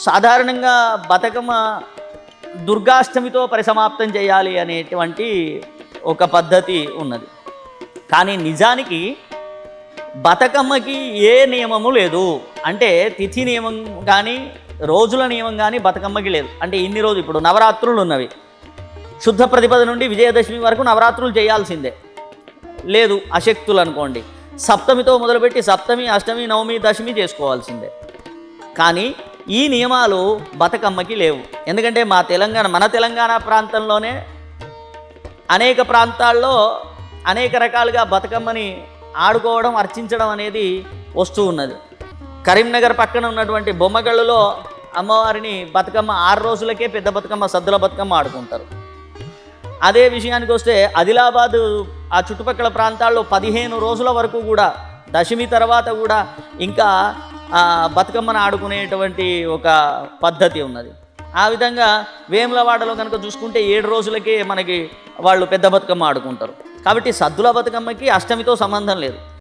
సాధారణంగా బతుకమ్మ దుర్గాష్టమితో పరిసమాప్తం చేయాలి అనేటువంటి ఒక పద్ధతి ఉన్నది. కానీ నిజానికి బతుకమ్మకి ఏ నియమము లేదు. అంటే తిథి నియమం కానీ రోజుల నియమం కానీ బతుకమ్మకి లేదు. అంటే ఇన్ని రోజులు ఇప్పుడు నవరాత్రులు ఉన్నవి, శుద్ధ ప్రతిపద నుండి విజయదశమి వరకు నవరాత్రులు చేయాల్సిందే. లేదు అశక్తులు అనుకోండి, సప్తమితో మొదలుపెట్టి సప్తమి, అష్టమి, నవమి, దశమి చేసుకోవాల్సిందే. కానీ ఈ నియమాలు బతుకమ్మకి లేవు. ఎందుకంటే మన తెలంగాణ ప్రాంతంలోనే అనేక ప్రాంతాల్లో అనేక రకాలుగా బతుకమ్మని ఆడుకోవడం, అర్చించడం అనేది వస్తూ ఉన్నది. కరీంనగర్ పక్కన ఉన్నటువంటి బొమ్మగళ్ళులో అమ్మవారిని బతుకమ్మ 6 రోజులకే పెద్ద బతుకమ్మ, సద్దుల బతుకమ్మ ఆడుకుంటారు. అదే విషయానికి వస్తే ఆదిలాబాదు ఆ చుట్టుపక్కల ప్రాంతాల్లో 15 రోజుల వరకు కూడా, దశమి తర్వాత కూడా ఇంకా బతుకమ్మను ఆడుకునేటువంటి ఒక పద్ధతి ఉన్నది. ఆ విధంగా వేములవాడలో కనుక చూసుకుంటే 7 రోజులకే మనకి వాళ్ళు పెద్ద బతుకమ్మ ఆడుకుంటారు. కాబట్టి సద్దుల బతుకమ్మకి అష్టమితో సంబంధం లేదు.